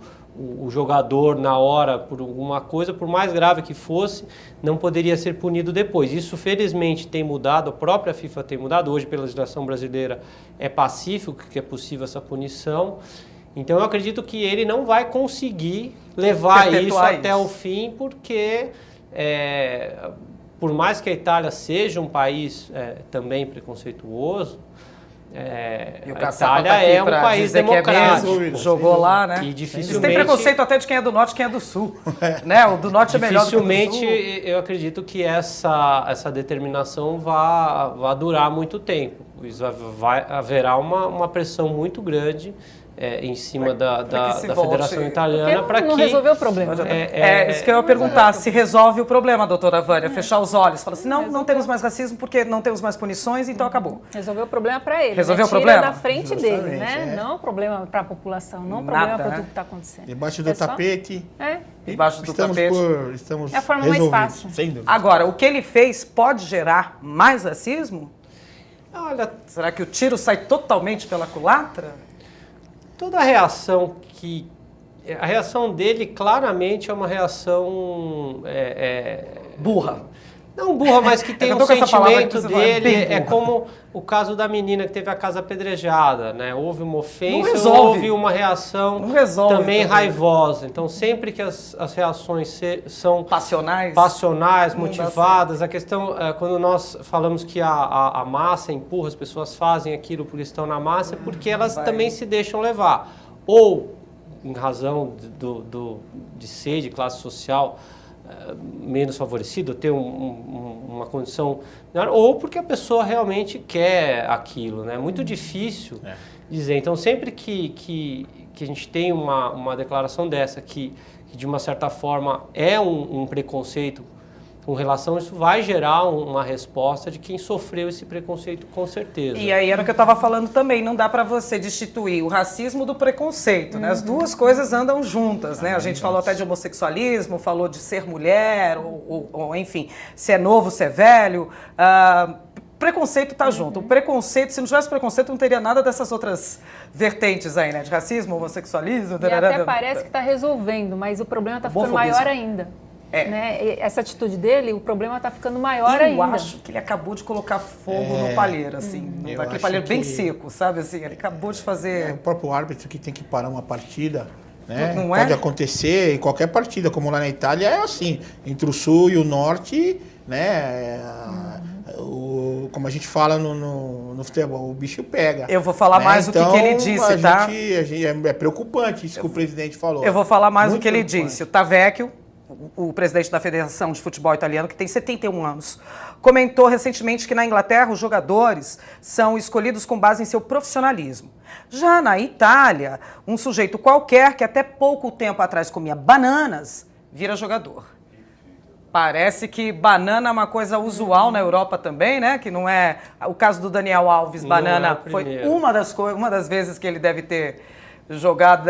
jogador na hora por alguma coisa, por mais grave que fosse, não poderia ser punido depois. Isso felizmente tem mudado, a própria FIFA tem mudado, hoje pela legislação brasileira é pacífico que é possível essa punição. Então eu acredito que ele não vai conseguir levar isso até o fim, porque por mais que a Itália seja um país também preconceituoso, a Itália é um país democrático. Jogou lá, né? E dificilmente... Eles têm preconceito até de quem é do norte e quem é do sul. Né? O do norte é melhor do que o do sul. Dificilmente eu acredito que essa determinação vá durar muito tempo. Haverá uma pressão muito grande em cima da Federação Italiana para que... Não resolveu o problema. Isso que eu ia perguntar, se resolve o problema, doutora Vânia, fechar os olhos, falar assim, não temos mais racismo porque não temos mais punições, então acabou. Resolveu o problema para ele. Resolveu o Tira problema? da frente dele, né? Não o problema para a população, não o problema para tudo que está acontecendo. Debaixo do tapete. Debaixo do tapete. Estamos é a forma mais fácil. Sem dúvida. Agora, o que ele fez pode gerar mais racismo? Olha, será que o tiro sai totalmente pela culatra? Toda a reação a reação dele claramente é uma reação burra. Não burra, mas que tem um sentimento dele. É como o caso da menina que teve a casa apedrejada, né? Houve uma ofensa, houve uma reação também raivosa. Então, sempre que as reações são passionais, motivadas, a questão, quando nós falamos que a massa empurra, as pessoas fazem aquilo porque estão na massa, é porque elas também se deixam levar. Ou, em razão de ser de classe social menos favorecido, ter uma condição melhor, ou porque a pessoa realmente quer aquilo, né? É muito difícil dizer. Então, sempre que a gente tem uma declaração dessa, que de uma certa forma é um preconceito com relação, isso vai gerar uma resposta de quem sofreu esse preconceito, com certeza. E aí era o que eu estava falando também, não dá para você destituir o racismo do preconceito, né? As duas coisas andam juntas, né? A gente falou até de homossexualismo, falou de ser mulher, ou enfim, se é novo, se é velho. Preconceito está junto. O preconceito, se não tivesse preconceito, não teria nada dessas outras vertentes aí, né? De racismo, homossexualismo... E até parece que está resolvendo, mas o problema está ficando maior ainda. né? E essa atitude dele, o problema está ficando maior Eu ainda. acho que ele acabou de colocar fogo no palheiro, assim, naquele palheiro bem seco, sabe? Assim, ele acabou de fazer... O próprio árbitro que tem que parar uma partida, né? Não é? Pode acontecer em qualquer partida, como lá na Itália é assim, entre o sul e o norte, né? Como a gente fala no futebol, o bicho pega. Eu vou falar né? mais então, o que ele disse, tá? É preocupante isso que o presidente falou. Eu vou falar mais Muito o que ele preocupante. disse. O Tavecchio, o presidente da Federação de Futebol Italiano, que tem 71 anos, comentou recentemente que na Inglaterra os jogadores são escolhidos com base em seu profissionalismo. Já na Itália, um sujeito qualquer que até pouco tempo atrás comia bananas, vira jogador. Parece que banana é uma coisa usual na Europa também, né? Que não é... O caso do Daniel Alves, Não banana, é o foi primeiro. uma das vezes que ele devem ter jogado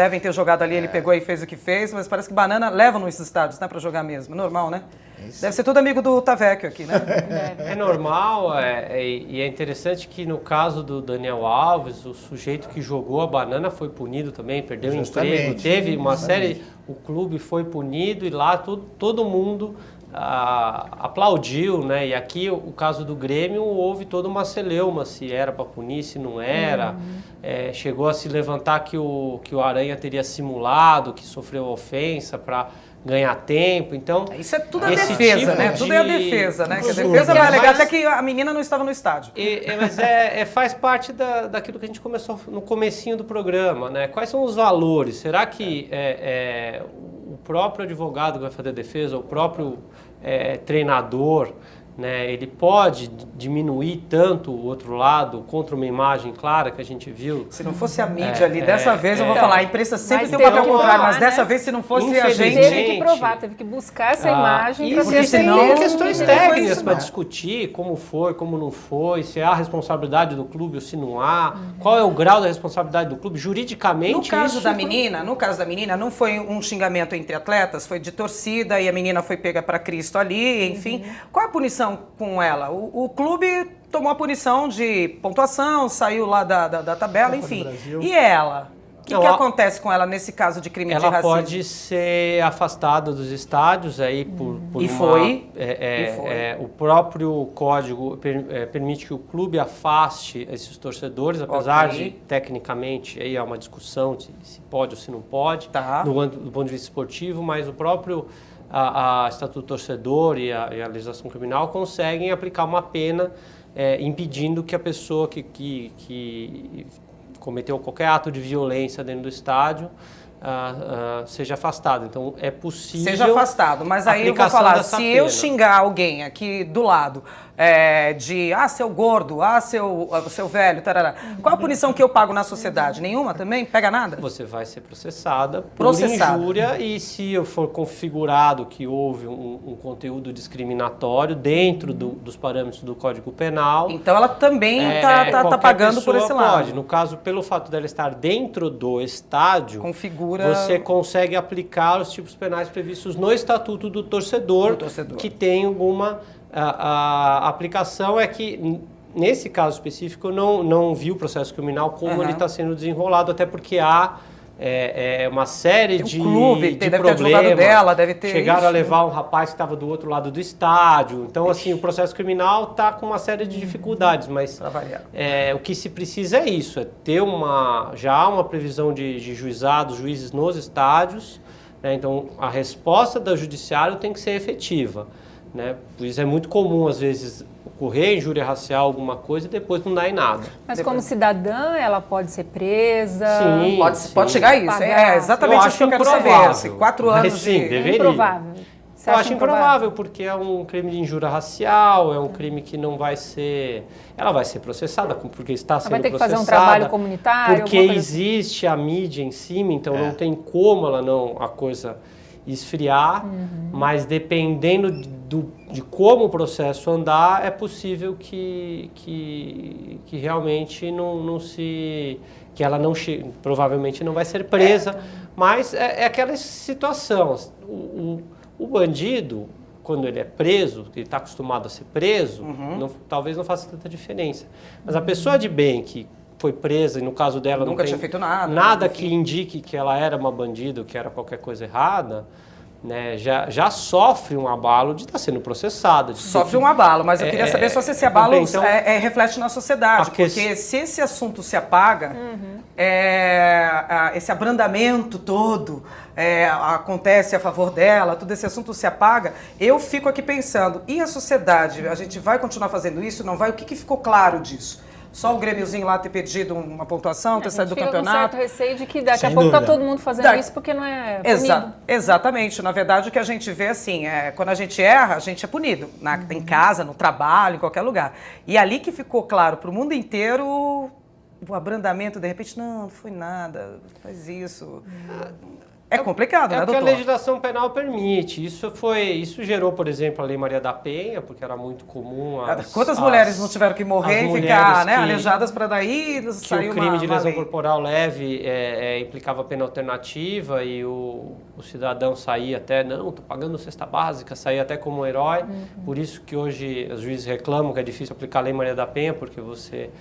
ali, ele pegou e fez o que fez, mas parece que banana leva nos estádios, né, para jogar mesmo. Normal, né? Deve ser tudo amigo do Tavecchio aqui, né? É normal, e é interessante que no caso do Daniel Alves, o sujeito que jogou a banana foi punido também, perdeu o emprego, teve uma série, o clube foi punido e lá todo mundo aplaudiu, né? E aqui o caso do Grêmio houve toda uma celeuma, se era para punir, se não era. Chegou a se levantar que o Aranha teria simulado, que sofreu ofensa para ganhar tempo, então... Isso é tudo a esse defesa, tipo né? de- Tudo é a defesa, né? Que a Absurdo. defesa vai alegar Mas- até que a menina não estava no estádio. Mas faz parte daquilo que a gente começou no comecinho do programa, né? Quais são os valores? Será que o próprio advogado que vai fazer a defesa, o próprio treinador, né, ele pode diminuir tanto o outro lado contra uma imagem clara que a gente viu? Se não fosse a mídia ali, dessa vez eu vou falar, a imprensa sempre Mas tem um papel teve que contrário, mas provar, dessa né? vez se não fosse a Infelizmente, gente... Teve que provar, teve que buscar essa imagem para Porque ter senão certeza questões que técnicas isso, para né? discutir como foi, como não foi, se há responsabilidade do clube ou se não há, qual é o grau da responsabilidade do clube, juridicamente No caso isso da menina, não foi um xingamento entre atletas, foi de torcida e a menina foi pega para Cristo ali, enfim. Qual é a punição com ela? O clube tomou a punição de pontuação, saiu lá da tabela, Copa do enfim. Brasil. E ela? O que Não, ela- acontece com ela nesse caso de crime de ela racismo? pode ser afastada dos estádios aí por E uma- foi. o próprio código permite que o clube afaste esses torcedores, apesar Ok. de tecnicamente aí há uma discussão de se pode ou se não pode Tá. do ponto de vista esportivo, mas o próprio a Estatuto do Torcedor e a legislação criminal conseguem aplicar uma pena impedindo que a pessoa que cometeu qualquer ato de violência dentro do estádio seja afastada. Então, é possível... Seja afastado, mas aí eu vou aplicação falar, dessa se eu pena. xingar alguém aqui do lado seu gordo, seu velho, tarará, qual a punição que eu pago na sociedade? Nenhuma também? Pega nada? Você vai ser processada por Processada. injúria e se eu for configurado que houve um conteúdo discriminatório dentro dos parâmetros do Código Penal... Então ela também tá qualquer pagando por pessoa esse lado. pode. No caso, pelo fato dela estar dentro do estádio, Configura... você consegue aplicar os tipos penais previstos no Estatuto do Torcedor, que tem alguma a aplicação. É que, nesse caso específico, eu não vi o processo criminal como ele está sendo desenrolado, até porque há uma série Tem um de, clube, de deve ter problemas. advogado dela, deve ter Chegaram isso. a levar um rapaz que estava do outro lado do estádio. Então, assim, o processo criminal está com uma série de dificuldades, mas Pra variar. o que se precisa é isso, é ter já uma previsão de juizados, juízes nos estádios, né? Então, a resposta do judiciário tem que ser efetiva, né? Pois é muito comum, às vezes, ocorrer injúria racial, alguma coisa, e depois não dá em nada. Mas como cidadã, ela pode ser presa. Sim. Pode chegar a isso. Pagar. É exatamente Eu isso que eu acho quero saber. improvável. Se 4 Mas anos sim, de... deveria. É improvável. Você Eu acha acho improvável, porque é um crime de injúria racial, é um crime que não vai ser... Ela vai ser processada, porque está sendo vai ter que fazer processada. um trabalho comunitário, Porque alguma coisa assim. existe a mídia em cima, então não tem como a coisa esfriar, mas dependendo de como o processo andar, é possível que realmente não se... que ela provavelmente não vai ser presa, mas é aquela situação. O bandido, quando ele é preso, ele está acostumado a ser preso, talvez não faça tanta diferença. Mas a pessoa de bem que foi presa, e no caso dela Nunca não tem tinha feito nada, nada enfim. que indique que ela era uma bandida ou que era qualquer coisa errada, né, já sofre um abalo de estar sendo processada. Sofre um abalo, mas eu queria saber só se esse abalo então, reflete na sociedade, porque se esse assunto se apaga, esse abrandamento todo acontece a favor dela, todo esse assunto se apaga, eu fico aqui pensando, e a sociedade? A gente vai continuar fazendo isso? Não vai? O que ficou claro disso? Só o Grêmiozinho lá ter pedido uma pontuação, ter saído do campeonato. Com certo receio de que daqui a pouco tá todo mundo fazendo isso porque não é punido. Exatamente. Na verdade, o que a gente vê assim, quando a gente erra, a gente é punido. Em casa, no trabalho, em qualquer lugar. E ali que ficou claro para o mundo inteiro o abrandamento, de repente, não foi nada, faz isso. É complicado, né, doutor? É o que a legislação penal permite. Isso gerou, por exemplo, a Lei Maria da Penha, porque era muito comum. Quantas mulheres não tiveram que morrer e ficar aleijadas para daí sair o crime de lesão corporal leve implicava pena alternativa e o cidadão saía até, não, estou pagando cesta básica, saía até como um herói. Por isso que hoje os juízes reclamam que é difícil aplicar a Lei Maria da Penha, porque você...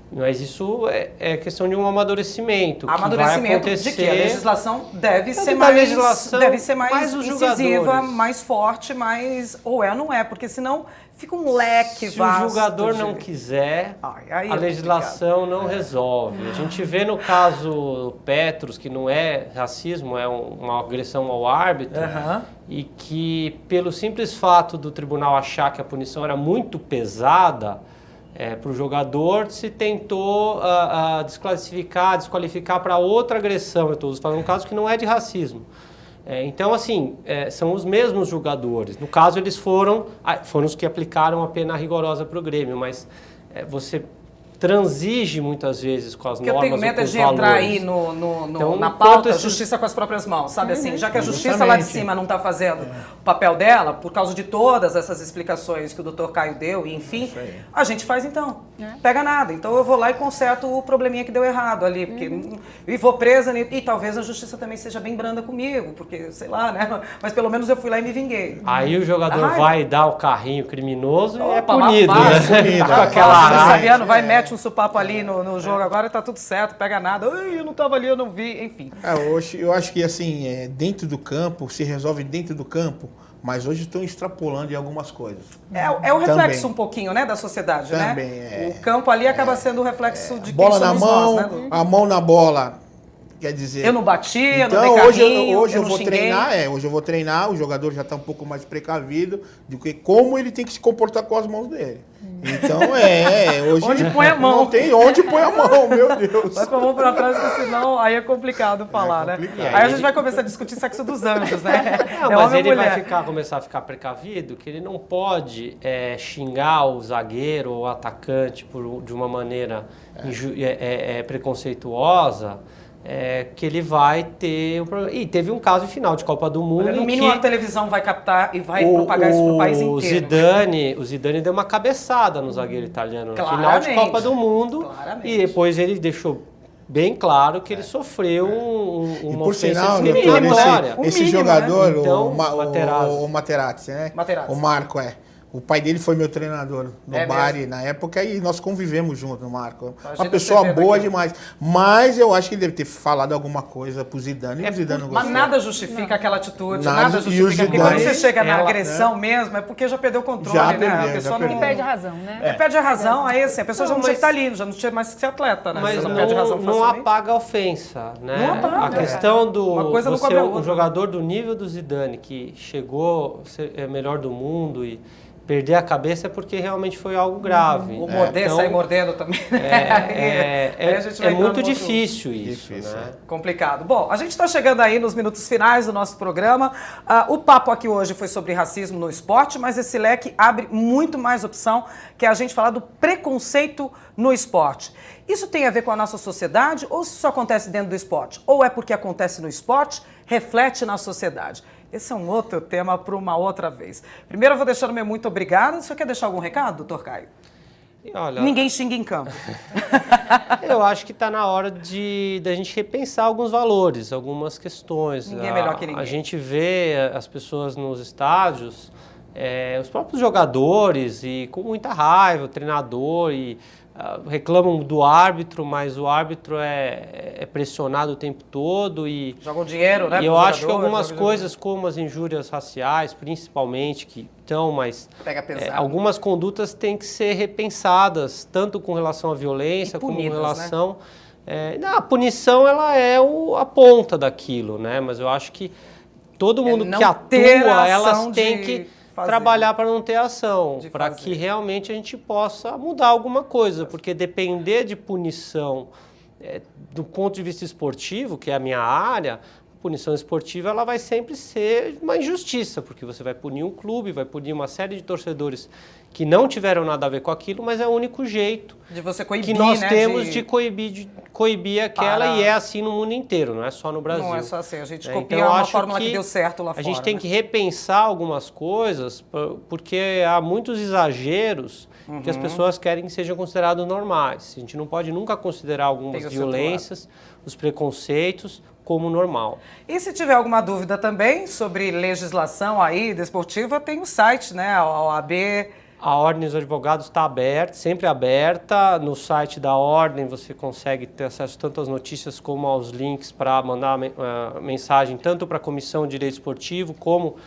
Mas isso é questão de um amadurecimento. Amadurecimento que vai acontecer. De que a legislação deve ser mais incisiva, mais forte, mais ou é ou não é, porque senão fica um leque vasto. Se o jogador não quiser, a legislação não resolve. A gente vê no caso Petros, que não é racismo, é uma agressão ao árbitro, e que pelo simples fato do tribunal achar que a punição era muito pesada, para o jogador, se tentou desqualificar para outra agressão. Eu estou falando um caso que não é de racismo. Então, assim, são os mesmos jogadores. No caso, eles foram os que aplicaram a pena rigorosa para o Grêmio, mas você transige muitas vezes com as normas. O que eu tenho medo é de entrar aí na pauta, justiça com as próprias mãos, sabe assim? Já que a justiça lá de cima não está fazendo o papel dela, por causa de todas essas explicações que o doutor Caio deu, e enfim, a gente faz então. Pega nada. Então eu vou lá e conserto o probleminha que deu errado ali, porque e vou presa, e talvez a justiça também seja bem branda comigo, porque, sei lá, né? Mas pelo menos eu fui lá e me vinguei. Aí o jogador vai dar o carrinho criminoso e é punido, né? Com aquela vai mete um supapo ali no jogo agora e tá tudo certo, pega nada. Eu não tava ali, eu não vi, enfim. Eu acho que assim, dentro do campo, se resolve dentro do campo, mas hoje estão extrapolando em algumas coisas. É o reflexo um pouquinho, né, da sociedade, né? O campo ali acaba sendo o reflexo de quem somos nós, né? A mão na bola, quer dizer... Eu não bati, então, eu não dei carrinho, hoje eu vou treinar, o jogador já está um pouco mais precavido do que como ele tem que se comportar com as mãos dele. Então, hoje... Onde põe a mão. Não tem onde põe a mão, meu Deus. Vai com a mão pra trás, porque senão aí é complicado falar, né? Aí a gente vai começar a discutir sexo dos anjos, né? Não, mas ele vai começar a ficar precavido, que ele não pode xingar o zagueiro ou o atacante de uma maneira preconceituosa, que ele vai ter um problema. E teve um caso final de Copa do Mundo. No mínimo a televisão vai captar e vai propagar isso pro país inteiro. O Zidane deu uma cabeçada no zagueiro italiano no final de Copa do Mundo. E depois ele deixou bem claro que ele sofreu uma ofensa discriminatória. Esse jogador, né? Então, o Materazzi, né? Materazzi. O Marco, O pai dele foi meu treinador no Bari na época e nós convivemos junto, o Marco. Uma pessoa boa demais. Mas eu acho que ele deve ter falado alguma coisa pro Zidane e o Zidane não gostou. Mas nada justifica aquela atitude, nada justifica. Porque quando você chega na agressão mesmo, é porque já perdeu o controle, né? A pessoa não perde a razão, né? Perde a razão, aí assim, a pessoa já não tinha que estar ali, já não tinha mais que ser atleta, né? Mas não apaga a ofensa, né? Não apaga. A questão do um jogador do nível do Zidane, que chegou a ser melhor do mundo e perder a cabeça é porque realmente foi algo grave. O morder, sair mordendo também. É muito difícil isso, né? Complicado. Bom, a gente está chegando aí nos minutos finais do nosso programa. O papo aqui hoje foi sobre racismo no esporte, mas esse leque abre muito mais opção, que é a gente falar do preconceito no esporte. Isso tem a ver com a nossa sociedade ou isso só acontece dentro do esporte? Ou é porque acontece no esporte, reflete na sociedade? Esse é um outro tema para uma outra vez. Primeiro eu vou deixar o meu muito obrigado. Você quer deixar algum recado, doutor Caio? Olha, ninguém xinga em campo. Eu acho que está na hora da gente repensar alguns valores, algumas questões. Ninguém é melhor que ninguém. A gente vê as pessoas nos estádios, os próprios jogadores, e com muita raiva, o treinador, e reclamam do árbitro, mas o árbitro é pressionado o tempo todo e jogam dinheiro, né? E eu acho que algumas coisas, como as injúrias raciais, principalmente, que estão, mas pega pesado. Algumas condutas têm que ser repensadas, tanto com relação à violência, como com relação... Né? A punição, ela é a ponta daquilo, né? Mas eu acho que todo mundo que atua, elas têm que trabalhar para não ter ação, para que realmente a gente possa mudar alguma coisa, porque depender de punição do ponto de vista esportivo, que é a minha área, a punição esportiva ela vai sempre ser uma injustiça, porque você vai punir um clube, vai punir uma série de torcedores que não tiveram nada a ver com aquilo, mas é o único jeito de você coibir, que nós temos de coibir aquela, e é assim no mundo inteiro, não é só no Brasil. Não é só assim, a gente copia uma fórmula que deu certo lá fora. A gente tem que repensar algumas coisas, porque há muitos exageros que as pessoas querem que sejam considerados normais. A gente não pode nunca considerar algumas violências, os preconceitos, como normal. E se tiver alguma dúvida também sobre legislação aí desportiva, tem o site, né, a OAB. A Ordem dos Advogados está aberta, sempre aberta. No site da Ordem você consegue ter acesso tanto às notícias como aos links para mandar mensagem tanto para a Comissão de Direito Esportivo como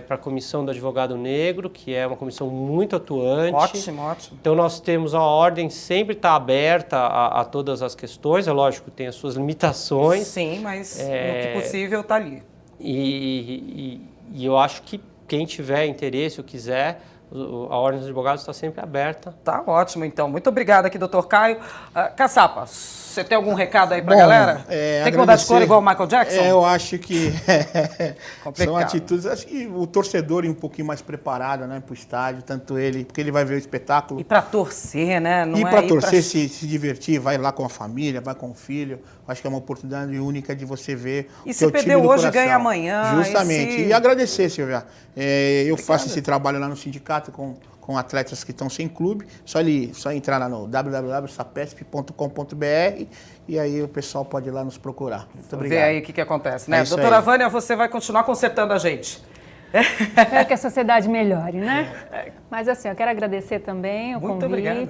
para a Comissão do Advogado Negro, que é uma comissão muito atuante. Ótimo, ótimo. Então nós temos a Ordem, sempre está aberta a todas as questões, é lógico, tem as suas limitações. Sim, mas no que possível está ali. E eu acho que quem tiver interesse ou quiser, a Ordem dos Advogados está sempre aberta. Tá ótimo, então. Muito obrigado aqui, doutor Caio. Caçapa, você tem algum recado aí para a galera? Tem que mudar de cor igual o Michael Jackson? Eu acho que são atitudes... Acho que o torcedor ir um pouquinho mais preparado, né, para o estádio, tanto ele, porque ele vai ver o espetáculo. E para torcer, né? Não para torcer, se divertir, vai lá com a família, vai com o filho. Acho que é uma oportunidade única de você ver o seu time do coração. E se perdeu hoje, ganha amanhã. Justamente. E agradecer, Silvia. Eu faço esse trabalho lá no sindicato com atletas que estão sem clube. Só entrar lá no www.sapesp.com.br e aí o pessoal pode ir lá nos procurar. Muito obrigado. Ver aí o que acontece, né? Doutora Vânia, você vai continuar consertando a gente. Espero que a sociedade melhore, né? Mas assim, eu quero agradecer também o convite. Obrigado.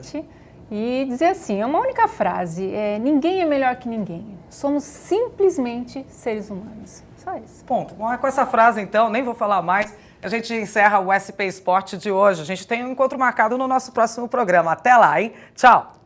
E dizer assim, é uma única frase, ninguém é melhor que ninguém. Somos simplesmente seres humanos. Só isso. Ponto. Bom, é com essa frase, então, nem vou falar mais. A gente encerra o SP Esporte de hoje. A gente tem um encontro marcado no nosso próximo programa. Até lá, hein? Tchau!